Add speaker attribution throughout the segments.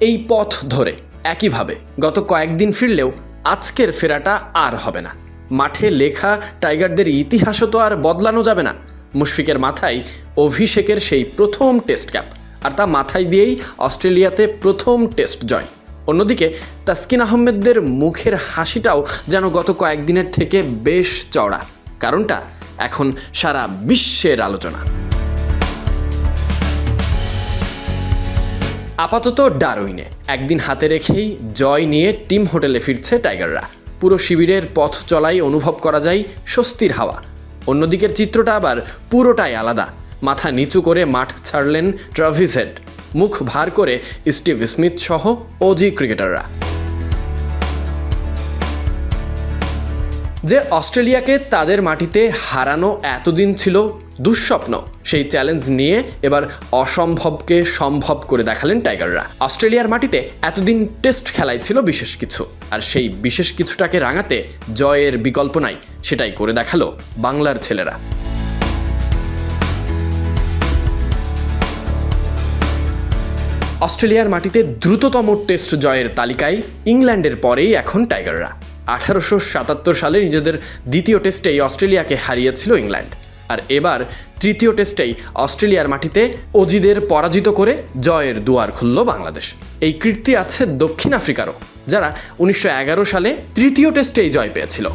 Speaker 1: এই পথ ধরে একইভাবে গত কয়েকদিন ফিরলেও আজকের ফেরাটা আর হবে না। মাঠে লেখা টাইগারদের ইতিহাসও তো আর বদলানো যাবে না। মুশফিকের মাথায় অভিষেকের সেই প্রথম টেস্ট ক্যাপ, আর তা মাথায় দিয়েই অস্ট্রেলিয়াতে প্রথম টেস্ট জয়। অন্যদিকে তাসকিন আহমেদদের মুখের হাসিটাও যেন গত কয়েকদিনের থেকে বেশ চড়া, কারণটা এখন সারা বিশ্বের আলোচনা। আপাতত ডারউইনে একদিন হাতে রেখেই জয় নিয়ে টিম হোটেলে ফিরছে টাইগাররা। পুরো শিবিরের পথ চলাই অনুভব করা যায় স্বস্তির হাওয়া। অন্যদিকের চিত্রটা আবার পুরোটাই আলাদা। মাথা নিচু করে মাঠ ছাড়লেন ট্রাভিস হেড, মুখ ভার করে স্টিভ স্মিথ সহ অজি ক্রিকেটাররা। যে অস্ট্রেলিয়াকে তাদের মাটিতে হারানো এতদিন ছিল দুঃস্বপ্ন, সেই চ্যালেঞ্জ নিয়ে এবার অসম্ভবকে সম্ভব করে দেখালেন টাইগাররা। অস্ট্রেলিয়ার মাটিতে এতদিন টেস্ট খেলাই ছিল বিশেষ কিছু, আর সেই বিশেষ কিছুটাকে রাঙাতে জয়ের বিকল্প নাই, সেটাই করে দেখালো বাংলার ছেলেরা। অস্ট্রেলিয়ার মাটিতে দ্রুততম টেস্ট জয়ের তালিকায় ইংল্যান্ডের পরেই এখন টাইগাররা। 1877 সালে নিজেদের দ্বিতীয় টেস্টেই অস্ট্রেলিয়াকে হারিয়েছিল ইংল্যান্ড, আর এবার তৃতীয় টেস্টেই অস্ট্রেলিয়ার মাটিতে অজিদের পরাজিত করে জয়ের দুয়ার খুলল বাংলাদেশ। এই কীর্তি আছে দক্ষিণ আফ্রিকারও, যারা 1911 সালে তৃতীয় টেস্টেই জয় পেয়েছিল।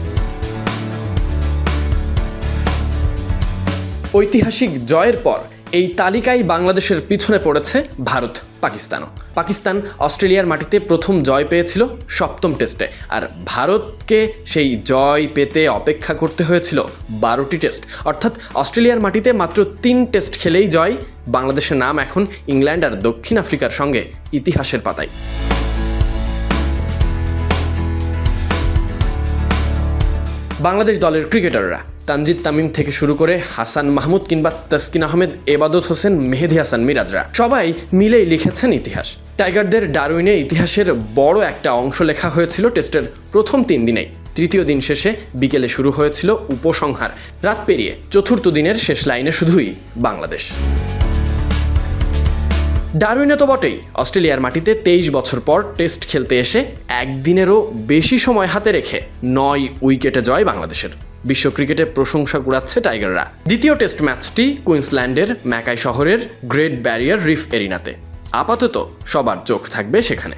Speaker 1: ঐতিহাসিক জয়ের পর এই তালিকায় বাংলাদেশের পিছনে পড়েছে ভারত, পাকিস্তানও। পাকিস্তান অস্ট্রেলিয়ার মাটিতে প্রথম জয় পেয়েছিল 7ম টেস্টে, আর ভারতকে সেই জয় পেতে অপেক্ষা করতে হয়েছিল 12টি টেস্ট। অর্থাৎ অস্ট্রেলিয়ার মাটিতে মাত্র 3 টেস্ট খেলেই জয়। বাংলাদেশের নাম এখন ইংল্যান্ড আর দক্ষিণ আফ্রিকার সঙ্গে ইতিহাসের পাতায়। বাংলাদেশ দলের ক্রিকেটাররা তানজিদ তামিম থেকে শুরু করে হাসান মাহমুদ কিংবা তাসকিন আহমেদ, এবাদত হোসেন, মেহেদী হাসান মিরাজরা সবাই মিলেই লিখেছেন ইতিহাস। টাইগারদের ডারউইনে ইতিহাসের বড় একটা অংশ লেখা হয়েছিল টেস্টের প্রথম 3 দিনেই। তৃতীয় দিন শেষে বিকেলে শুরু হয়েছিল উপসংহার। রাত পেরিয়ে চতুর্থ দিনের শেষ লাইনে শুধুই বাংলাদেশ। ডারউইনে তো বটেই, অস্ট্রেলিয়ার মাটিতে 23 বছর পর টেস্ট খেলতে এসে একদিনেরও বেশি সময় হাতে রেখে 9 উইকেটে জয় বাংলাদেশের। বিশ্ব ক্রিকেটে প্রশংসা কুড়াচ্ছে টাইগাররা। দ্বিতীয় টেস্ট ম্যাচটি কুইন্সল্যান্ডের ম্যাকাই শহরের গ্রেট ব্যারিয়ার রিফ এরিনাতে। আপাতত সবার চোখ থাকবে সেখানে।